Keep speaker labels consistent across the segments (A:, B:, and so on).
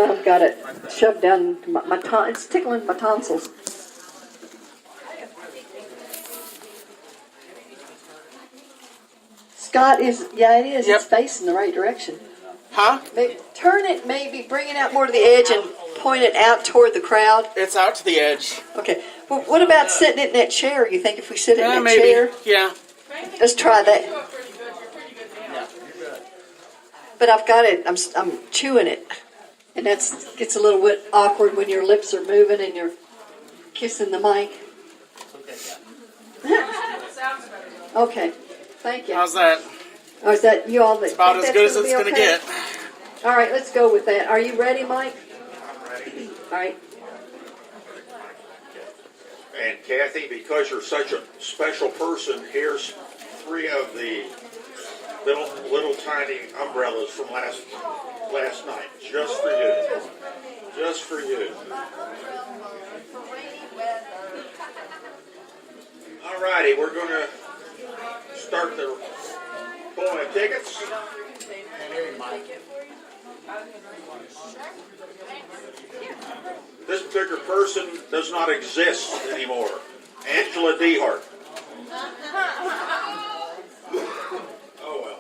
A: why I've got it shoved down my it's tickling my tonsils. Scott is, yeah, it is. Yep. It's facing the right direction.
B: Huh?
A: Maybe, turn it, maybe bring it out more to the edge and point it out toward the crowd.
B: It's out to the edge.
A: Okay. Well, what about sitting in that chair? You think if we sit in that
B: maybe.
A: chair?
B: Yeah.
A: Let's try that. But I've got it. I'm chewing it, and that gets a little bit awkward when your lips are moving and you're kissing the mic. Okay. Thank you.
B: How's that?
A: Oh, is that you all?
B: It's about as good as it's going to get.
A: All right, let's go with that. Are you ready, Mike?
C: I'm ready.
A: All right.
D: And Kathy, because you're such a special person, here's 3 of the little tiny umbrellas from last night, just for you. Just for you. All righty, we're going to start the pulling of tickets. This particular person does not exist anymore. Angela Dehart. Oh well.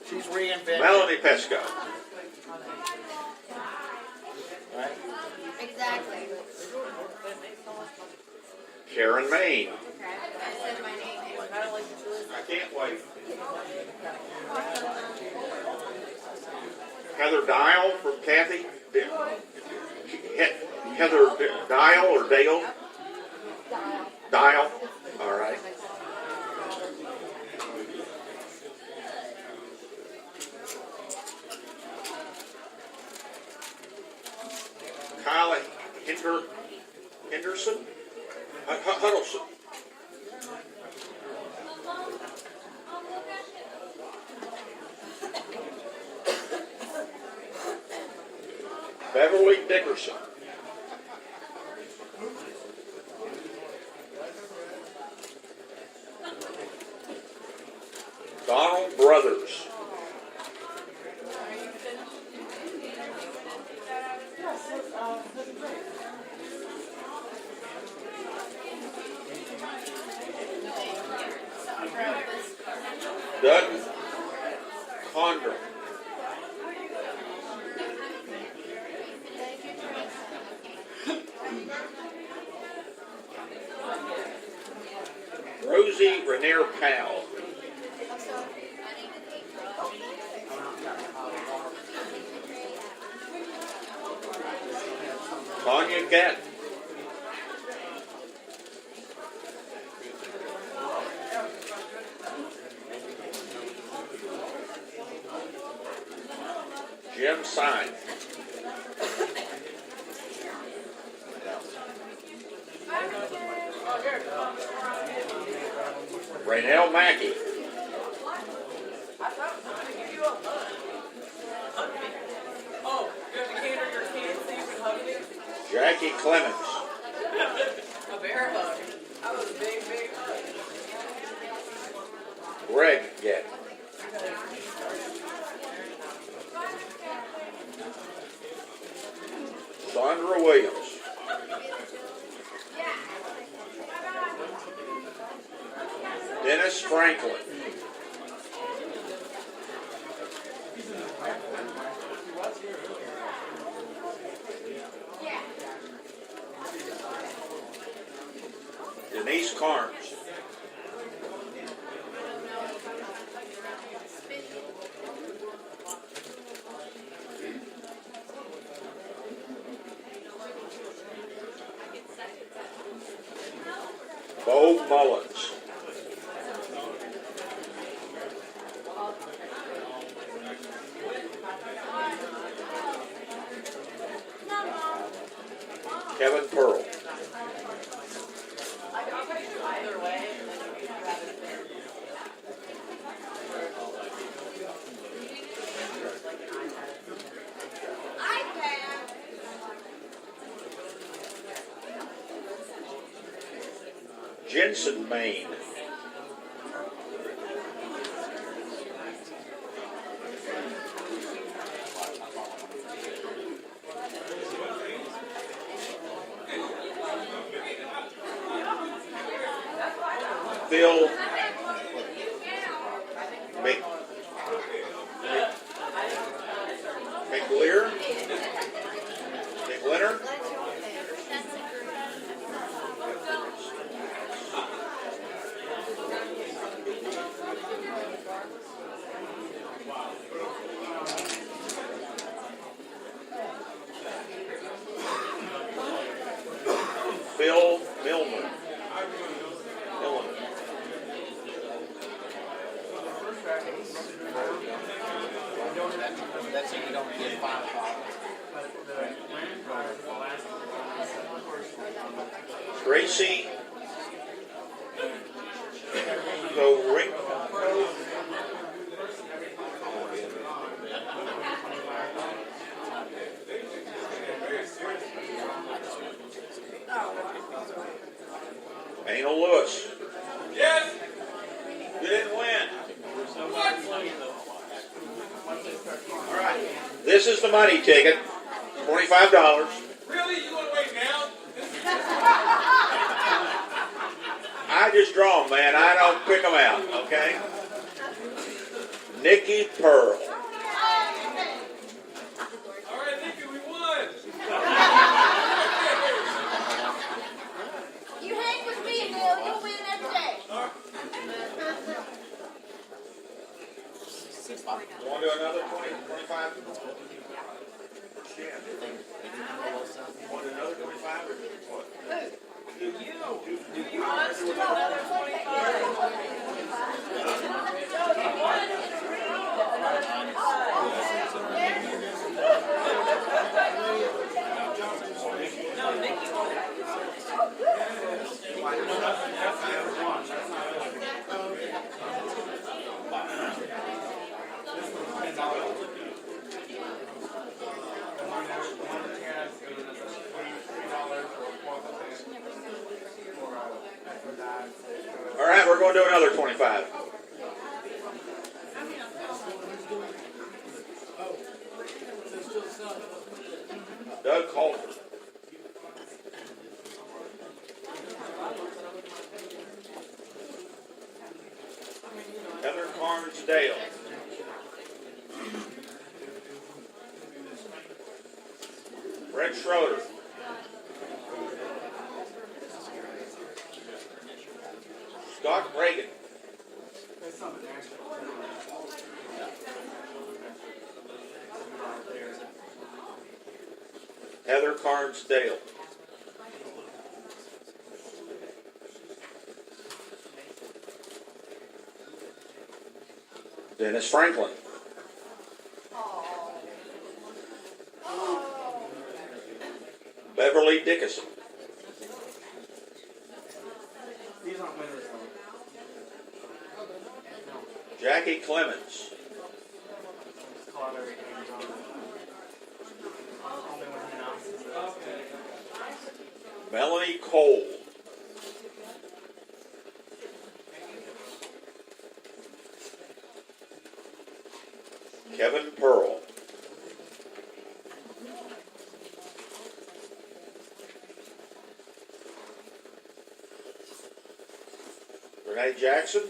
B: She's reinvented.
D: Melanie Pesco.
B: Right.
E: Exactly.
D: Karen Main.
E: I said my name.
D: I can't wait. Heather Dial from Kathy. Heather Dial or Dale? Dial. All right. Kyle Henderson? Huddleston. Beverly Dickerson. Donald Brothers. Doug Condor. Rosie Renier Powell. Tanya Gatt. Jim Sine. Raynell Mackey. Jackie Clemens.
F: A bear hug. That was a big, big hug.
D: Greg Gett. Sandra Williams. Dennis Franklin. Denise Carnes. Bo Mullins. Kevin Pearl. Jensen, Maine. Phil Mc, McLear, McLenner, Phil Milner. Milner.
B: That's it. You don't get 5 o'clock.
D: Gracie Gorinko. Anal Lewis.
C: Yes.
D: You didn't win. All right. This is the money ticket. $25.
C: Really? You want to wait now?
D: I just draw them, man. I don't pick them out, okay? Nikki Pearl.
C: All right, Nikki, we won.
E: You hang with me, Bill. You'll win every day.
D: You want to do another 20, 25? Yeah. Want to do another 25 or what?
F: Do you want us to do another 25? No, Nikki won't.
D: All right, we're going to do another 25. Doug Halter. Heather Carnes-Dale. Fred Schroeder. Scott Reagan. Heather Carnes-Dale. Dennis Franklin. Beverly Dickinson.
B: These aren't winners, though.
D: Jackie Clemens.
B: Call out every game. Only one who announces it.
D: Melanie Cole. Kevin Pearl. Renee Jackson.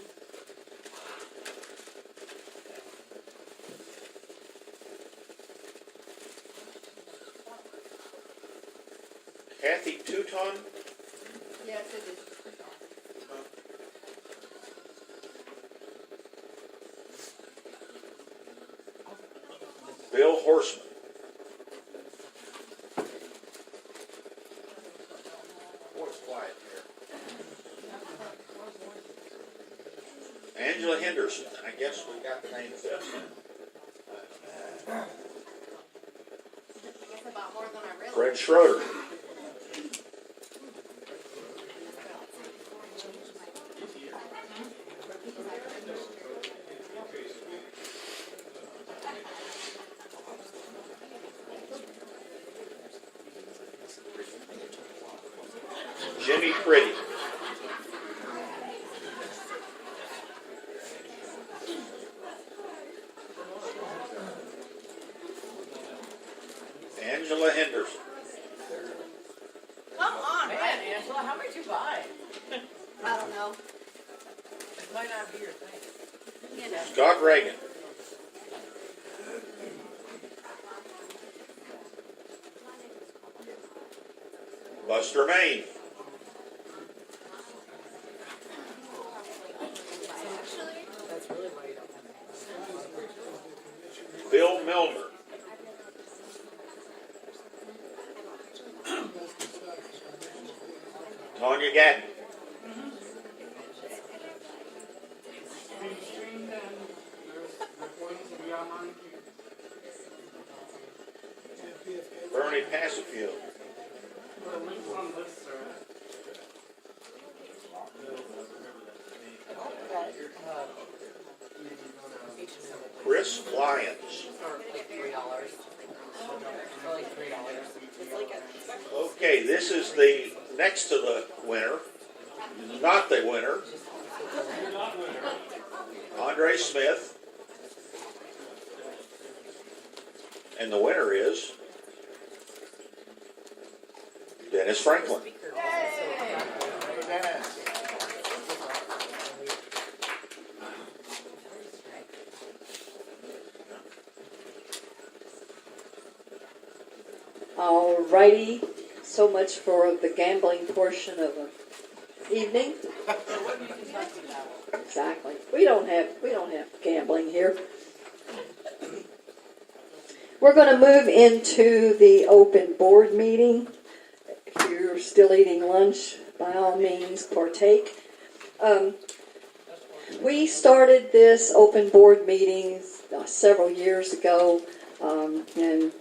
D: Kathy Touton.
A: Yes, it is.
D: Bill Horseman. Boy, it's quiet here. Angela Henderson. I guess we got the name fit.
E: That's about more than I realized.
D: Fred Schroeder. Jimmy Pretty. Angela Henderson.
F: Come on, man, Angela. How much you buy?
A: I don't know.
F: Might not be your thing.
D: Scott Reagan. Buster Main.
F: That's really why you don't have
D: Bill Milner. Tanya Gatton.
B: Being streamed and there's recordings will be online.
D: Bernie Passafield.
B: The links on this are.
D: Chris Lyons.
F: for like $3. For like $3. It's like a
D: Okay, this is the next to the winner. Not the winner. Andre Smith. And the winner is Dennis Franklin.
F: speaker.
A: Alrighty, so much for the gambling portion of the evening. Exactly. We don't have gambling here. We're going to move into the open board meeting. If you're still eating lunch, by all means, partake. We started this open board meeting several years ago, and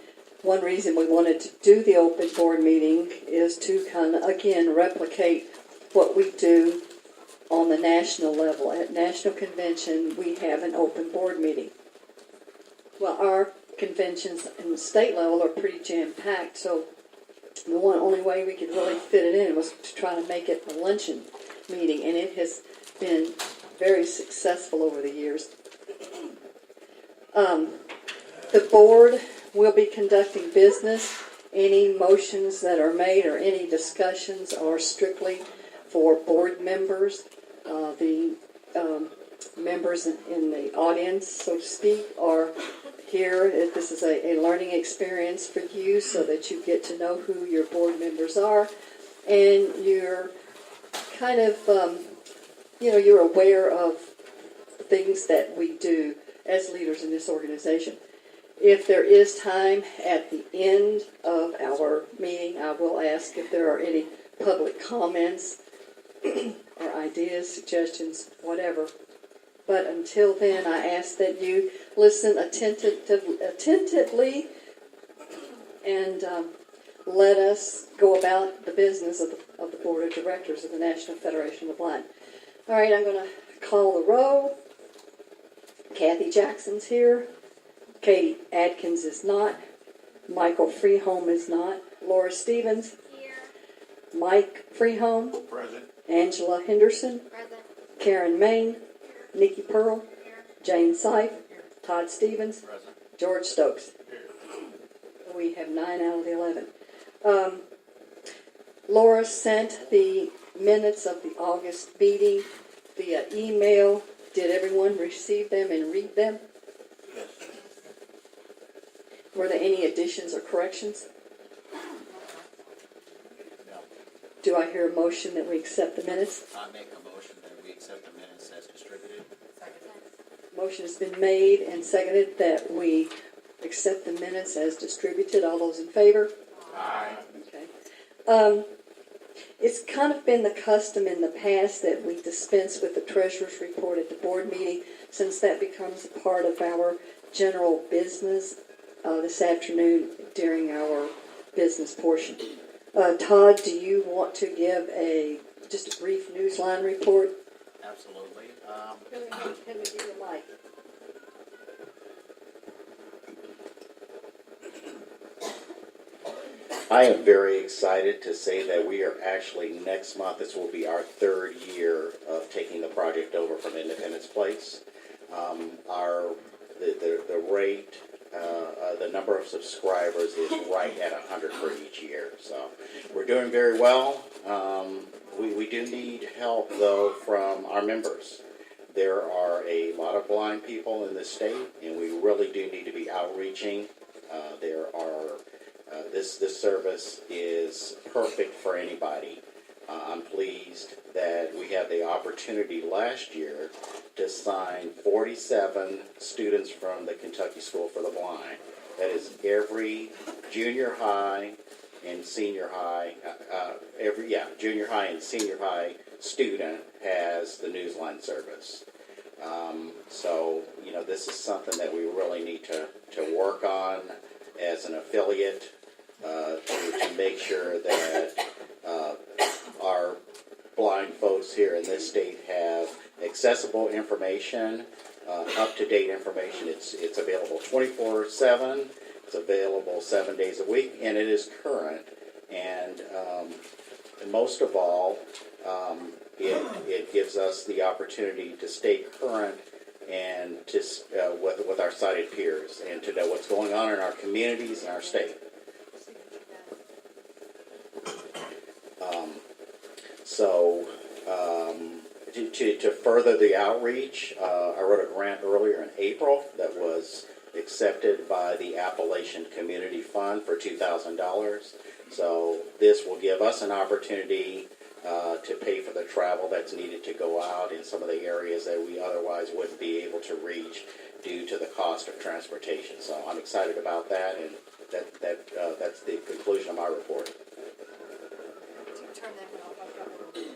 A: one reason we wanted to do the open board meeting is to kind of, again, replicate what we do on the national level. At National Convention, we have an open board meeting. Well, our conventions in the state level are pretty jam-packed, so the only way we could really fit it in was to try to make it a luncheon meeting, and it has been very successful over the years. The board will be conducting business. Any motions that are made or any discussions are strictly for board members. The members in the audience, so to speak, are here. This is a learning experience for you so that you get to know who your board members are, and you're kind of, you're aware of things that we do as leaders in this organization. If there is time at the end of our meeting, I will ask if there are any public comments or ideas, suggestions, whatever. But until then, I ask that you listen attentively and let us go about the business of the Board of Directors of the National Federation of the Blind. All right, I'm going to call the roll. Kathy Jackson's here. Katie Adkins is not. Michael Freeholm is not. Laura Stevens.
E: Here.
A: Mike Freeholm.
D: Present.
A: Angela Henderson.
E: Present.
A: Karen Main. Nikki Pearl. Jane Seif. Todd Stevens.
D: Present.
A: George Stokes. We have 9 out of the 11. Laura sent the minutes of the August meeting via email. Did everyone receive them and read them?
D: Yes.
A: Were there any additions or corrections?
G: No.
A: Do I hear a motion that we accept the minutes?
G: I make a motion that we accept the minutes as distributed.
A: Motion has been made and seconded that we accept the minutes as distributed. All those in favor?
G: Aye.
A: Okay. It's kind of been the custom in the past that we dispense with the treasurer's report at the board meeting, since that becomes a part of our general business this afternoon during our business portion. Todd, do you want to give just a brief newsline report?
G: Absolutely.
A: Can we do the mic?
G: I am very excited to say that we are actually next month, this will be our third year of taking the project over from Independence Place. The rate, the number of subscribers is right at 100 for each year. So we're doing very well. We do need help, though, from our members. there are a lot of blind people in this state, and we really do need to be outreaching. This service is perfect for anybody. I'm pleased that we had the opportunity last year to sign 47 students from the Kentucky School for the Blind. That is every junior high and senior high, junior high and senior high student has the Newsline service. So, this is something that we really need to work on as an affiliate to make sure that our blind folks here in this state have accessible information, up-to-date information. It's available 24/7. It's available 7 days a week, and it is current. And most of all, it gives us the opportunity to stay current and to with our sighted peers, and to know what's going on in our communities and our state. To further the outreach, I wrote a grant earlier in April that was accepted by the Appalachian Community Fund for $2,000. So this will give us an opportunity to pay for the travel that's needed to go out in some of the areas that we otherwise wouldn't be able to reach due to the cost of transportation. So I'm excited about that, and that's the conclusion of my report.
E: Turn that one off. I've got one.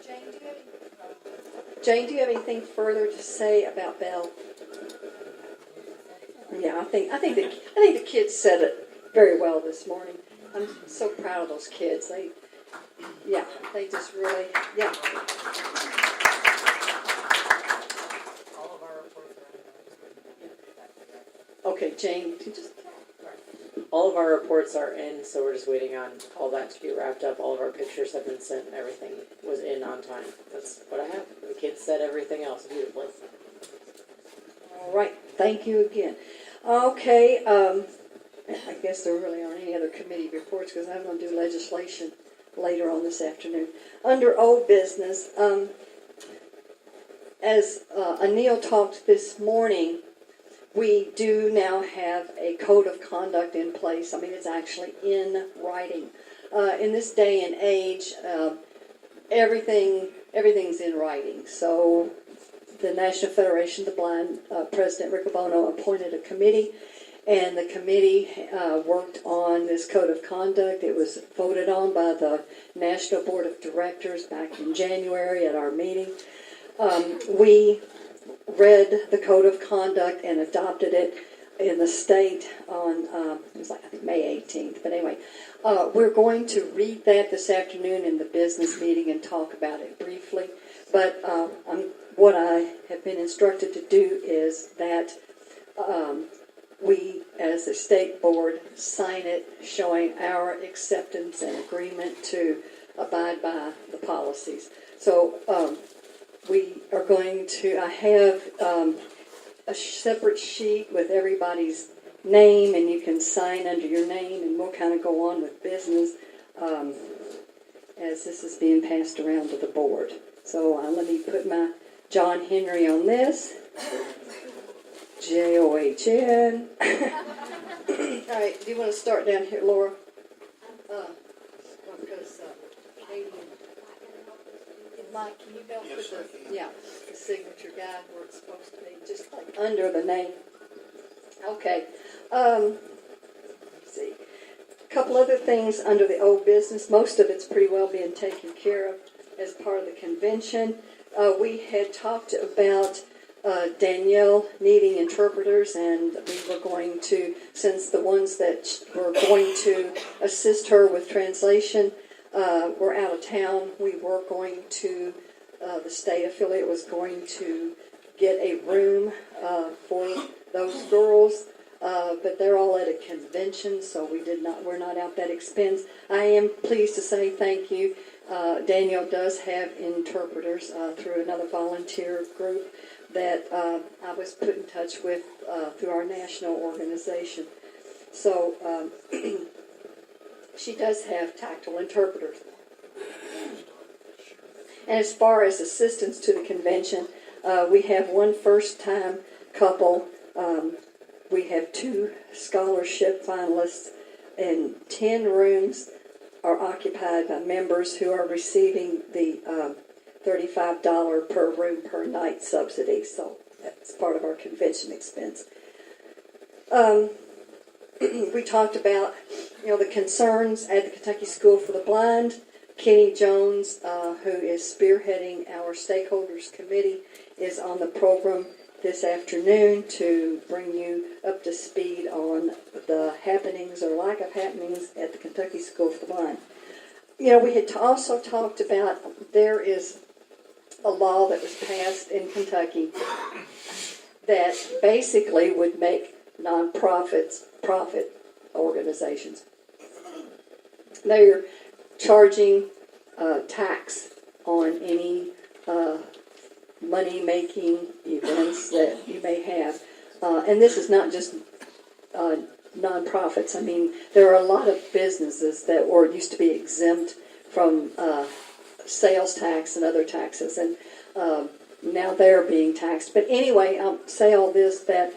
E: Jane, do you have any?
A: Jane, do you have anything further to say about Belle? Yeah, I think the kids said it very well this morning. I'm so proud of those kids. They just really, yeah.
F: All of our reports are in.
A: Okay, Jane, you just
F: All of our reports are in, so we're just waiting on all that to be wrapped up. All of our pictures have been sent. Everything was in on time. That's what I have. The kids said everything else beautifully.
A: all right. Thank you again. Okay, I guess there really aren't any other committee reports because I'm going to do legislation later on this afternoon. Under old business, as Anil talked this morning, we do now have a code of conduct in place. I mean, it's actually in writing. In this day and age, everything's in writing. So the National Federation of the Blind, President Rick Bono appointed a committee, and the committee worked on this code of conduct. It was voted on by the National Board of Directors back in January at our meeting. We read the code of conduct and adopted it in the state on, it was like, I think, May 18th. But anyway, we're going to read that this afternoon in the business meeting and talk about it briefly. But what I have been instructed to do is that we, as a state board, sign it showing our acceptance and agreement to abide by the policies. So we are going to, I have a separate sheet with everybody's name, and you can sign under your name, and we'll kind of go on with business as this is being passed around to the board. So let me put my John Henry on this. John. All right, do you want to start down here, Laura? Because Katie and Mike, can you help with the signature guide where it's supposed to be, just like under the name? Okay. Let's see. A couple other things under the old business. Most of it's pretty well being taken care of as part of the convention. We had talked about Danielle needing interpreters, and we were going to, since the ones that were going to assist her with translation were out of town, we were going to, the state affiliate was going to get a room for those girls, but they're all at a convention, so we're not out that expense. I am pleased to say thank you. Danielle does have interpreters through another volunteer group that I was put in touch with through our national organization. So she does have tactile interpreters. And as far as assistance to the convention, we have one first-time couple. We have 2 scholarship finalists, and 10 rooms are occupied by members who are receiving the $35 per room per night subsidy. So that's part of our convention expense. We talked about, the concerns at the Kentucky School for the Blind. Kenny Jones, who is spearheading our stakeholders committee, is on the program this afternoon to bring you up to speed on the happenings or lack of happenings at the Kentucky School for the Blind. We had also talked about there is a law that was passed in Kentucky that basically would make nonprofits profit organizations. They're charging tax on any money-making events that you may have. And this is not just nonprofits. I mean, there are a lot of businesses that used to be exempt from sales tax and other taxes, and now they're being taxed. But anyway, I'll say all this, that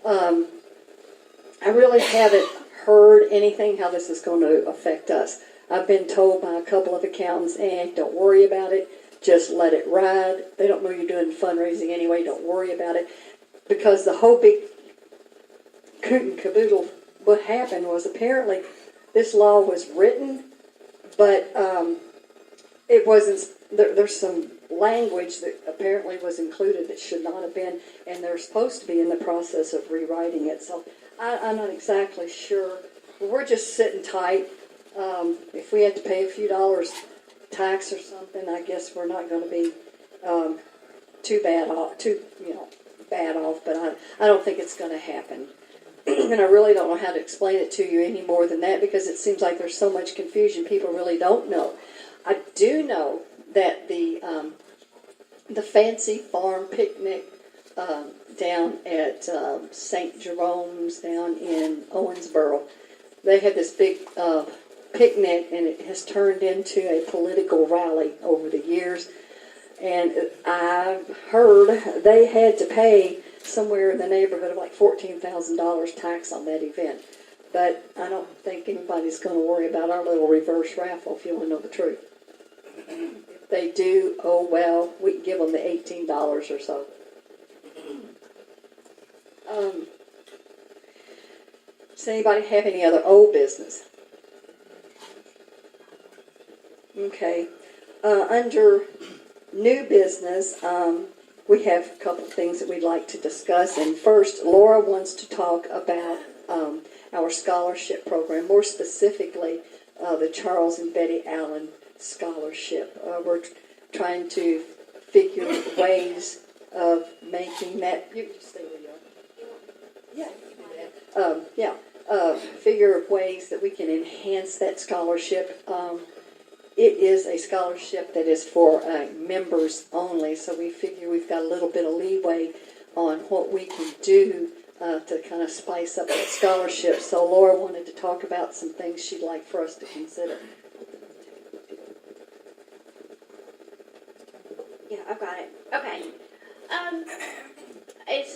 A: I really haven't heard anything how this is going to affect us. I've been told by a couple of accountants, don't worry about it, just let it ride. They don't know you're doing fundraising anyway, don't worry about it. Because the whole big coot and caboodle, what happened was apparently this law was written, but it wasn't, there's some language that apparently was included that should not have been, and they're supposed to be in the process of rewriting it. So I'm not exactly sure. We're just sitting tight. If we had to pay a few dollars tax or something, I guess we're not going to be too bad off. But I don't think it's going to happen. And I really don't know how to explain it to you any more than that, because it seems like there's so much confusion. People really don't know. I do know that the Fancy Farm picnic down at St. Jerome's down in Owensboro, they had this big picnic, and it has turned into a political rally over the years. And I've heard they had to pay somewhere in the neighborhood of like $14,000 tax on that event. But I don't think anybody's going to worry about our little reverse raffle, if you want to know the truth. If they do, oh well, we can give them the $18 or so. Does anybody have any other old business? Okay. Under new business, we have a couple of things that we'd like to discuss. And first, Laura wants to talk about our scholarship program, more specifically the Charles and Betty Allen Scholarship. We're trying to figure ways of making that. You can stay where you are. Yeah. Figure of ways that we can enhance that scholarship. It is a scholarship that is for members only, so we figure we've got a little bit of leeway on what we can do to kind of spice up that scholarship. So Laura wanted to talk about some things she'd like for us to consider.
H: Yeah, I've got it. Okay.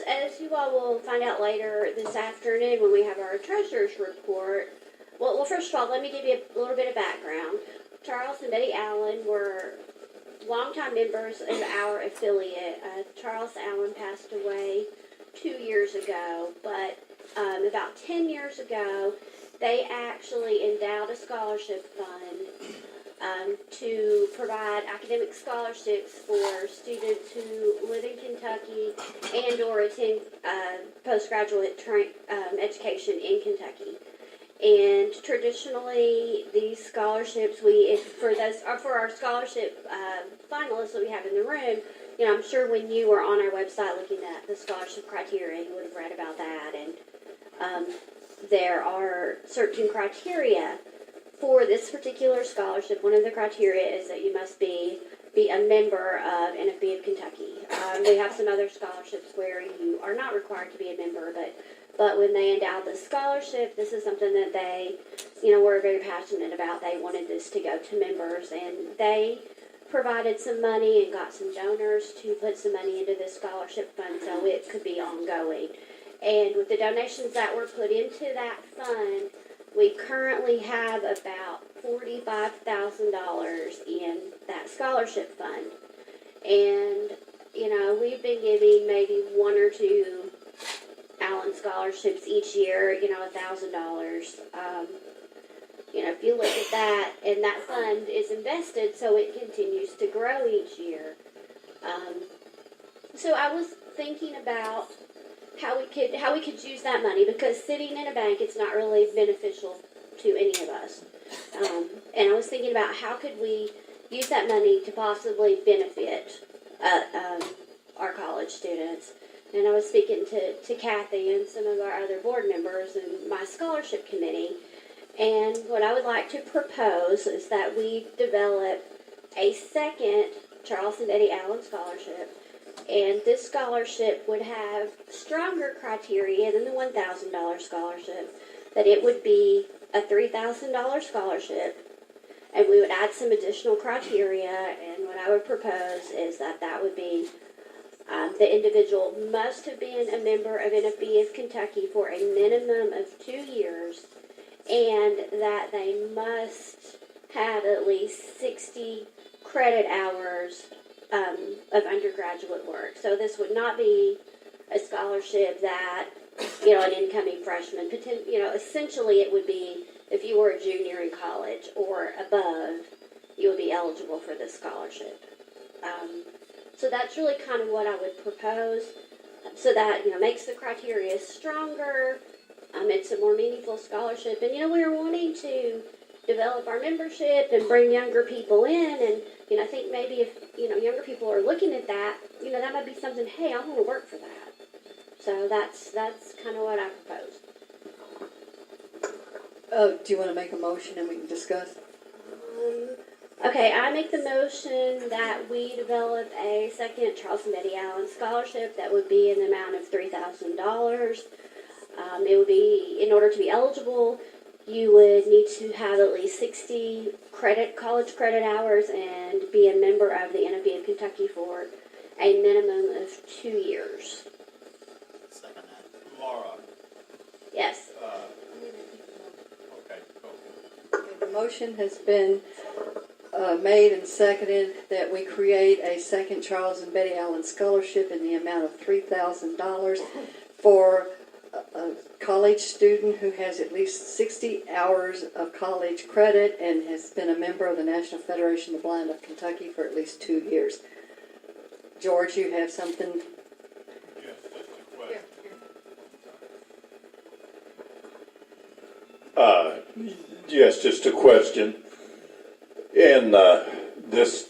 H: As you all will find out later this afternoon when we have our treasurer's report, well, first of all, let me give you a little bit of background. Charles and Betty Allen were longtime members of our affiliate. Charles Allen passed away 2 years ago, but about 10 years ago, they actually endowed a scholarship fund to provide academic scholarships for students who live in Kentucky and or attend postgraduate education in Kentucky. And traditionally, these scholarships, for our scholarship finalists that we have in the room, I'm sure when you were on our website looking at the scholarship criteria, you would have read about that. And there are certain criteria for this particular scholarship. One of the criteria is that you must be a member of NFBK of Kentucky. We have some other scholarships where you are not required to be a member, but when they endowed the scholarship, this is something that they, were very passionate about. They wanted this to go to members, and they provided some money and got some donors to put some money into this scholarship fund so it could be ongoing. And with the donations that were put into that fund, we currently have about $45,000 in that scholarship fund. And, you know, we've been giving maybe one or two Allen scholarships each year, you know, $1,000. You know, if you look at that, and that fund is invested so it continues to grow each year. So I was thinking about how we could use that money, because sitting in a bank, it's not really beneficial to any of us. And I was thinking about how could we use that money to possibly benefit our college students. And I was speaking to Kathy and some of our other board members and my scholarship committee. And what I would like to propose is that we develop a second Charles and Betty Allen scholarship. And this scholarship would have stronger criteria than the $1,000 scholarship. That it would be a $3,000 scholarship. And we would add some additional criteria. And what I would propose is that would be the individual must have been a member of NFBK of Kentucky for a minimum of 2 years. And that they must have at least 60 credit hours of undergraduate work. So this would not be a scholarship that, you know, an incoming freshman, you know, essentially it would be if you were a junior in college or above, you would be eligible for this scholarship. So that's really kind of what I would propose, so that, you know, makes the criteria stronger. It's a more meaningful scholarship. And, you know, we were wanting to develop our membership and bring younger people in. And, you know, I think maybe if, you know, younger people are looking at that, you know, that might be something, hey, I want to work for that. So that's kind of what I proposed.
A: Do you want to make a motion and we can discuss?
H: Okay, I make the motion that we develop a second Charles and Betty Allen scholarship that would be in the amount of $3,000. It would be, in order to be eligible, you would need to have at least 60 college credit hours and be a member of the NFBK of Kentucky for a minimum of 2 years.
B: Second that. Laura,
H: Yes.
B: okay, go.
A: The motion has been made and seconded that we create a second Charles and Betty Allen scholarship in the amount of $3,000 for a college student who has at least 60 hours of college credit and has been a member of the National Federation of the Blind of Kentucky for at least 2 years. George, you have something?
B: Yes, just a question.
I: Yes, just a question. In this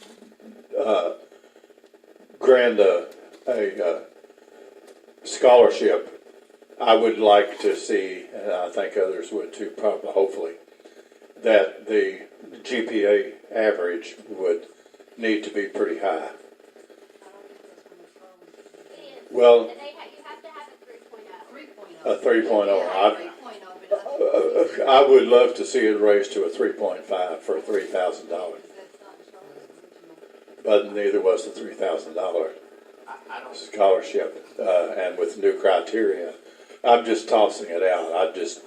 I: grant a scholarship, I would like to see, and I think others would too, probably, hopefully, that the GPA average would need to be pretty high. Well,
H: You have to have a 3.0.
I: a 3.0. I would love to see it raised to a 3.5 for $3,000, but neither was the $3,000 scholarship, and with new criteria. I'm just tossing it out. It's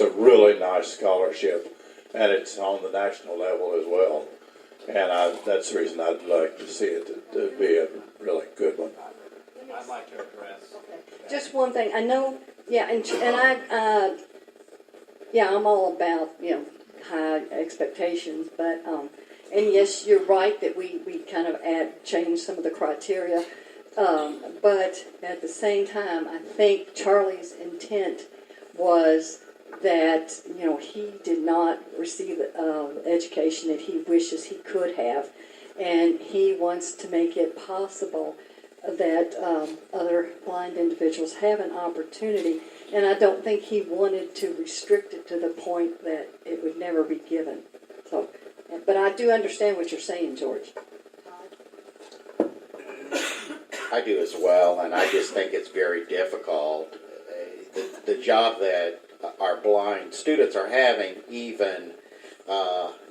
I: a really nice scholarship, and it's on the national level as well. And that's the reason I'd like to see it to be a really good one.
B: I'd like to address.
A: Just one thing. I know, yeah, and I, yeah, I'm all about, you know, high expectations, but, and yes, you're right that we kind of change some of the criteria, but at the same time, I think Charlie's intent was that, you know, he did not receive the education that he wishes he could have, and he wants to make it possible that other blind individuals have an opportunity, and I don't think he wanted to restrict it to the point that it would never be given. So, but I do understand what you're saying, George.
G: I do as well, and I just think it's very difficult. The job that our blind students are having, even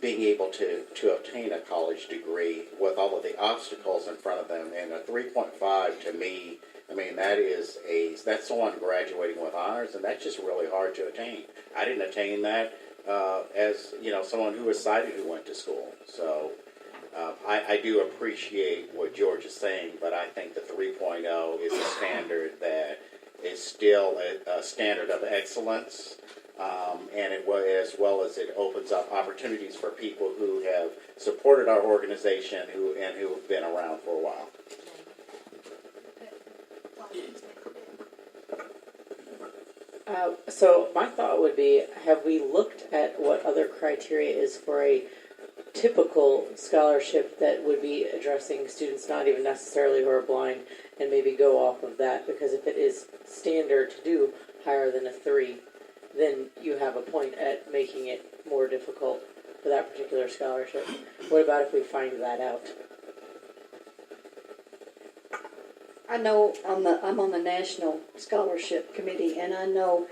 G: being able to obtain a college degree with all of the obstacles in front of them. And a 3.5 to me, I mean, that's someone graduating with honors, and that's just really hard to attain. I didn't attain that as someone who was sighted who went to school. So I do appreciate what George is saying, but I think the 3.0 is a standard that is still a standard of excellence. And as well as it opens up opportunities for people who have supported our organization who have been around for a while.
F: So my thought would be, have we looked at what other criteria is for a typical scholarship that would be addressing students not even necessarily who are blind, and maybe go off of that? Because if it is standard to do higher than a 3, then you have a point at making it more difficult for that particular scholarship. What about if we find that out?
A: I know I'm on the National Scholarship Committee, and I know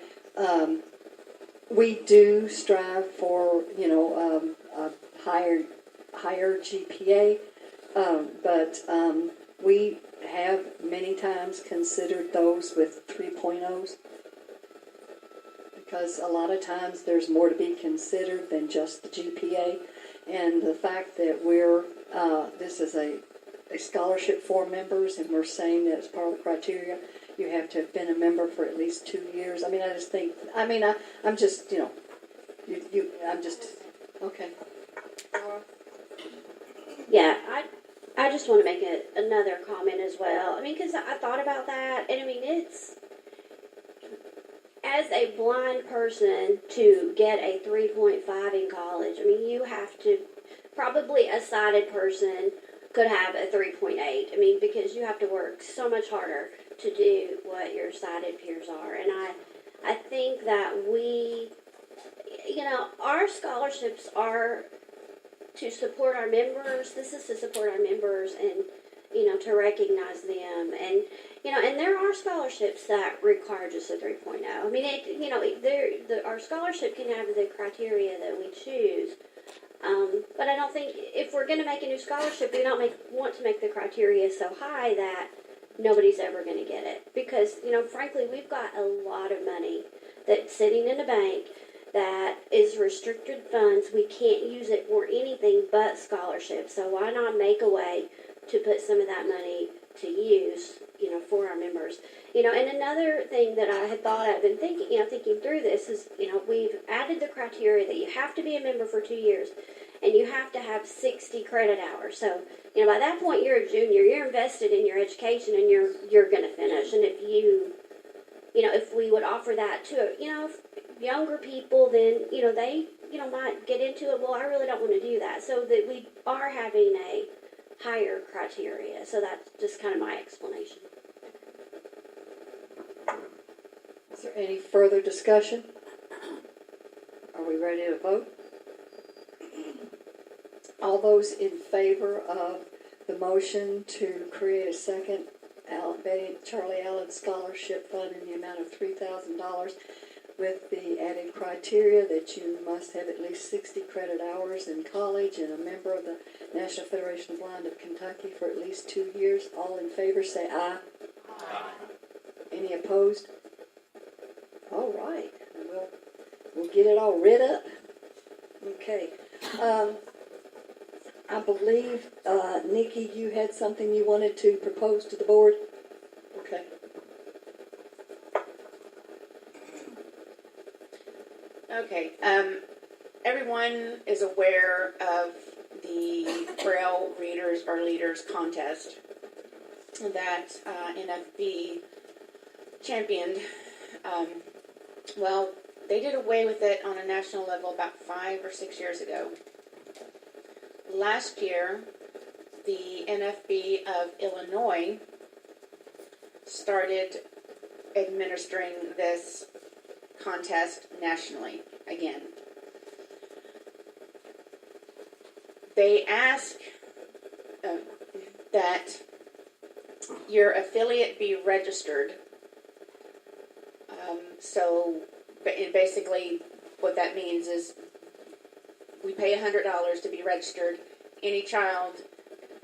A: we do strive for a higher GPA, but we have many times considered those with 3.0s, because a lot of times there's more to be considered than just the GPA, and the fact that this is a scholarship for members, and we're saying that as part of the criteria, you have to have been a member for at least 2 years. I mean, I'm just, okay.
H: Yeah, I just want to make another comment as well. I mean, because I thought about that, and I mean, it's, as a blind person to get a 3.5 in college, I mean, you have to, probably a sighted person could have a 3.8. I mean, because you have to work so much harder to do what your sighted peers are. And I think that our scholarships are to support our members. This is to support our members and, to recognize them. And, and there are scholarships that require just a 3.0. I mean, our scholarship can have the criteria that we choose. But I don't think, if we're going to make a new scholarship, we don't want to make the criteria so high that nobody's ever going to get it. Because, frankly, we've got a lot of money that's sitting in a bank that is restricted funds. We can't use it for anything but scholarships. So why not make a way to put some of that money to use, for our members? And another thing that I had thought of and thinking through this is, we've added the criteria that you have to be a member for 2 years and you have to have 60 credit hours. So, by that point you're a junior, you're invested in your education and you're going to finish. And if if we would offer that to, younger people, then, they, might get into it. Well, I really don't want to do that. So that we are having a higher criteria. So that's just kind of my explanation.
A: Is there any further discussion? Are we ready to vote? All those in favor of the motion to create a second Charlie Allen Scholarship Fund in the amount of $3,000 with the added criteria that you must have at least 60 credit hours in college and a member of the National Federation of Blind of Kentucky for at least 2 years. All in favor say aye. Aye. Any opposed? All right. We'll get it all rid up. Okay. I believe, Nikki, you had something you wanted to propose to the board? Okay.
J: Okay, everyone is aware of the Braille Readers or Leaders contest that NFB championed. Well, they did away with it on a national level about 5 or 6 years ago. Last year, the NFB of Illinois started administering this contest nationally again. They ask that your affiliate be registered. So basically what that means is we pay $100 to be registered. Any child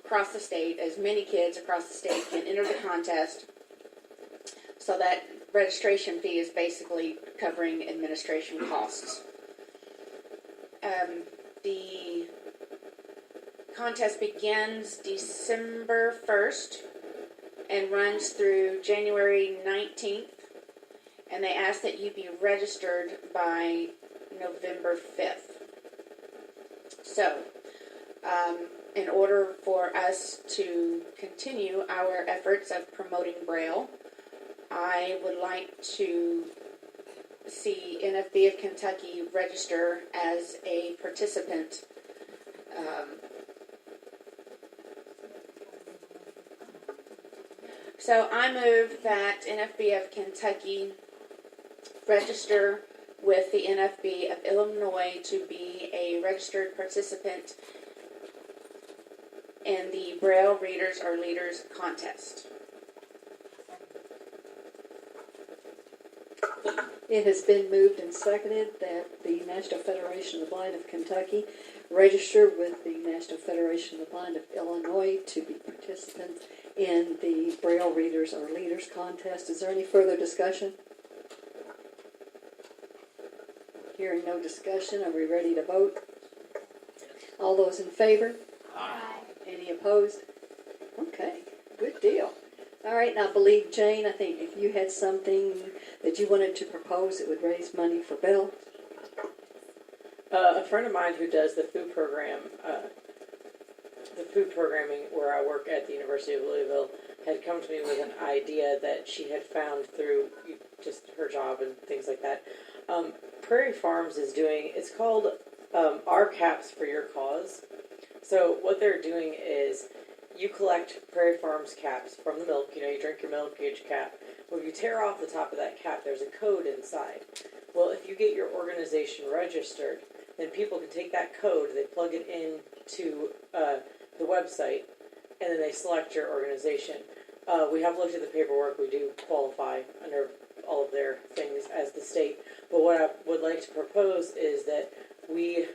J: across the state, as many kids across the state can enter the contest. So that registration fee is basically covering administration costs. The contest begins December 1st and runs through January 19th. And they ask that you be registered by November 5th. So, in order for us to continue our efforts of promoting Braille, I would like to see NFB of Kentucky register as a participant. So I move that NFB of Kentucky register with the NFB of Illinois to be a registered participant in the Braille Readers or Leaders contest.
A: It has been moved and seconded that the National Federation of the Blind of Kentucky register with the National Federation of the Blind of Illinois to be participants in the Braille Readers or Leaders contest. Is there any further discussion? Hearing no discussion, are we ready to vote? All those in favor?
E: Aye.
A: Any opposed? Okay, good deal. All right, now I believe, Jane, I think if you had something that you wanted to propose that would raise money for Bill.
F: A friend of mine who does the food program, the food programming where I work at the University of Louisville, had come to me with an idea that she had found through just her job and things like that. Prairie Farms is doing, it's called Our Caps for Your Cause. So what they're doing is you collect Prairie Farms caps from the milk. You know, you drink your milk, you get your cap. Well, if you tear off the top of that cap, there's a code inside. Well, if you get your organization registered, then people can take that code, they plug it into the website, and then they select your organization. We have looked at the paperwork. We do qualify under all of their things as the state. But what I would like to propose is that we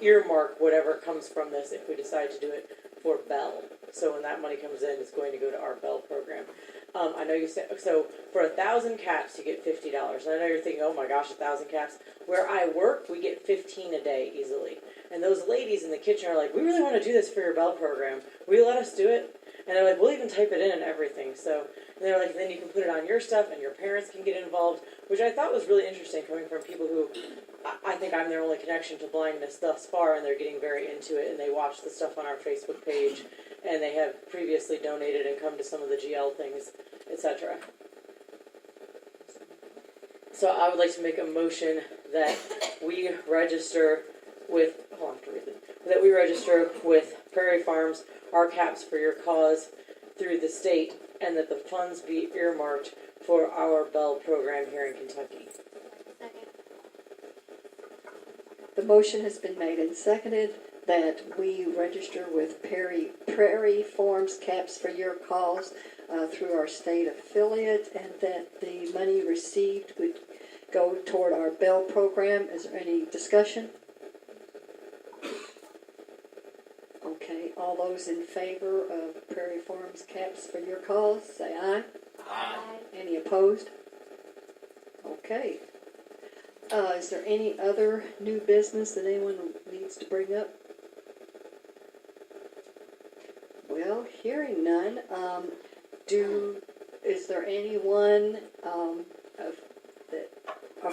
F: earmark whatever comes from this, if we decide to do it, for Bell. So when that money comes in, it's going to go to our Bell program. I know you said, so for 1,000 caps, you get $50. And I know you're thinking, oh my gosh, 1,000 caps. Where I work, we get 15 a day easily. And those ladies in the kitchen are like, we really want to do this for your Bell program. Will you let us do it? And they're like, we'll even type it in and everything. So, and they're like, then you can put it on your stuff and your parents can get involved, which I thought was really interesting coming from people who, I think I'm their only connection to blindness thus far, and they're getting very into it, and they watch the stuff on our Facebook page, and they have previously donated and come to some of the GL things, etc. So I would like to make a motion that we register with, that we register with Prairie Farms, Our Caps for Your Cause, through the state, and that the funds be earmarked for our Bell program here in Kentucky.
H: Second.
A: The motion has been made and seconded that we register with Prairie Farms Caps for Your Cause through our state affiliate, and that the money received would go toward our Bell program. Is there any discussion? Okay, all those in favor of Prairie Farms Caps for Your Cause, say aye.
E: Aye.
A: Any opposed? Okay. Is there any other new business that anyone needs to bring up? Well, hearing none, is there anyone of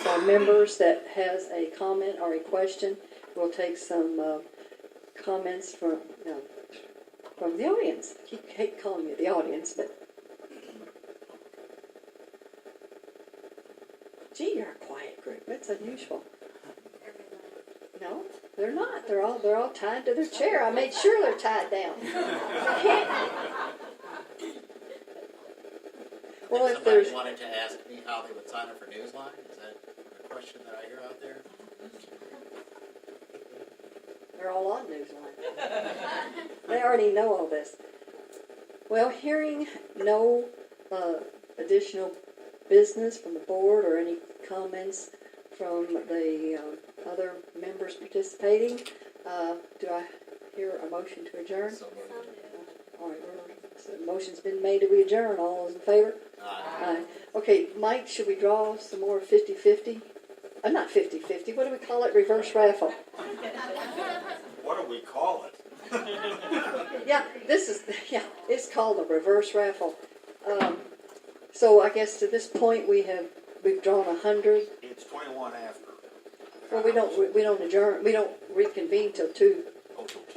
A: our members that has a comment or a question? We'll take some comments from the audience. I hate calling you the audience, but gee, you're a quiet group. That's unusual. No, they're not. They're all tied to their chair. I made sure they're tied down. Well, if
K: Somebody
A: there's
K: wanted to ask me how they would sign up for Newsline. Is that a question that I hear out there?
A: They're all on Newsline. They already know all this. Well, hearing no additional business from the board or any comments from the other members participating, Do I hear a motion to adjourn?
K: So moved.
A: All right, so the motion's been made that we adjourn. All those in favor? Aye. Okay, Mike, should we draw some more 50-50? Not 50-50. What do we call it? Reverse raffle.
D: What do we call it?
A: Yeah, it's called a reverse raffle. So I guess to this point we've drawn 100.
D: It's 21 after.
A: Well, we don't adjourn. We don't reconvene till 2.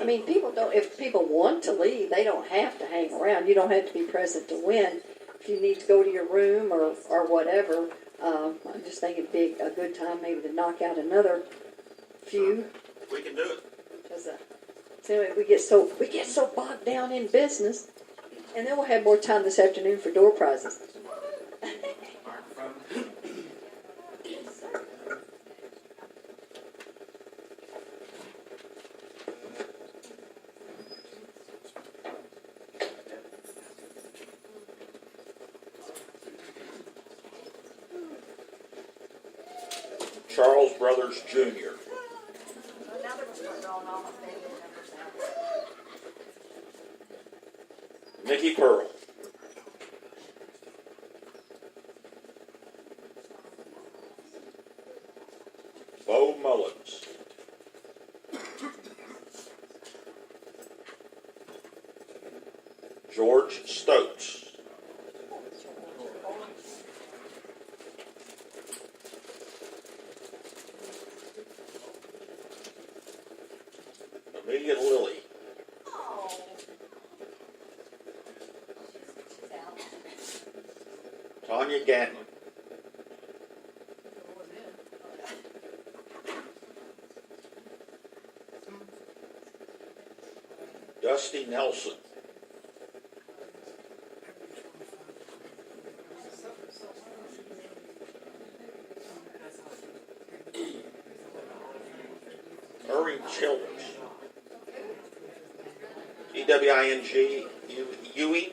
A: I mean, if people want to leave, they don't have to hang around. You don't have to be present to win. If you need to go to your room or whatever, I'm just thinking it'd be a good time maybe to knock out another few.
D: We can do it.
A: Because so anyway, we get so bogged down in business, and then we'll have more time this afternoon for door prizes.
D: Charles Brothers Jr.
E: Now they're going to start drawing all my family members out.
D: Nikki Pearl. Bo Mullins. George Stokes. Amelia Lilly. Tanya Gatlin. Dusty Nelson. Irving Childers. E-W-I-N-G. Ewing.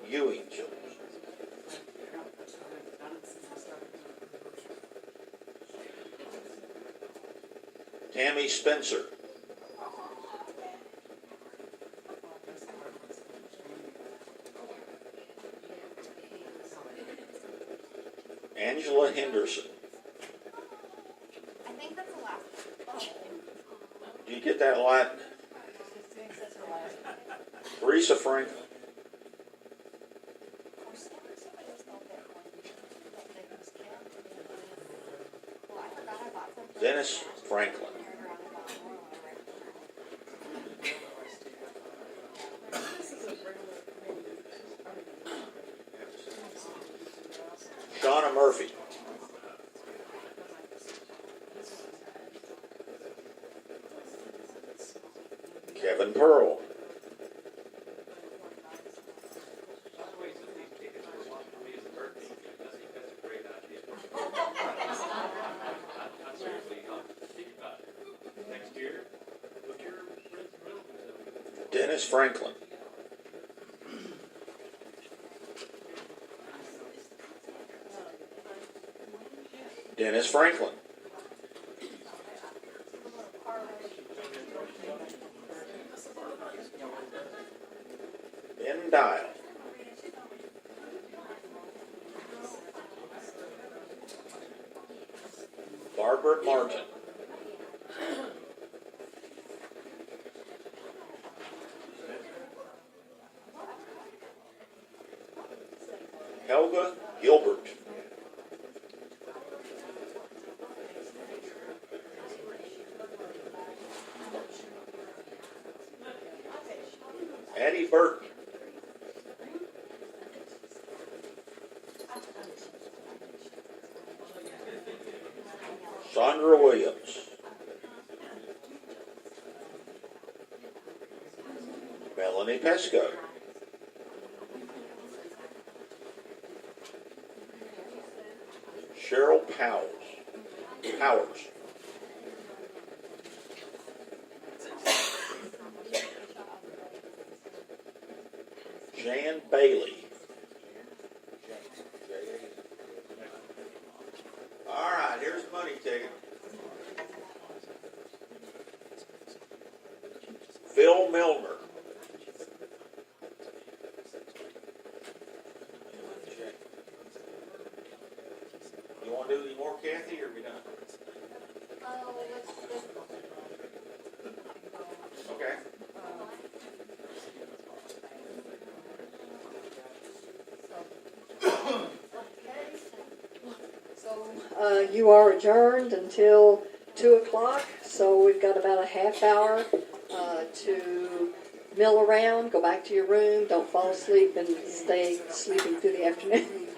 D: Ewing Childers. Tammy Spencer. Angela Henderson.
E: I think that's the last one.
D: Do you get that Latin? Teresa Franklin. Dennis Franklin. Shauna Murphy. Kevin Pearl. Dennis Franklin. Dennis Franklin. Ben Dial. Barbara Martin. Helga Gilbert. Addie Burton. Sandra Williams. Melanie Pesco. Cheryl Powers. Jan Bailey. All right, here's the money ticket. Bill Milner. You want to do any more, Kathy, or are we done? Okay.
A: You are adjourned until 2 o'clock, so we've got about a half hour to mill around, go back to your room, don't fall asleep and stay sleeping through the afternoon.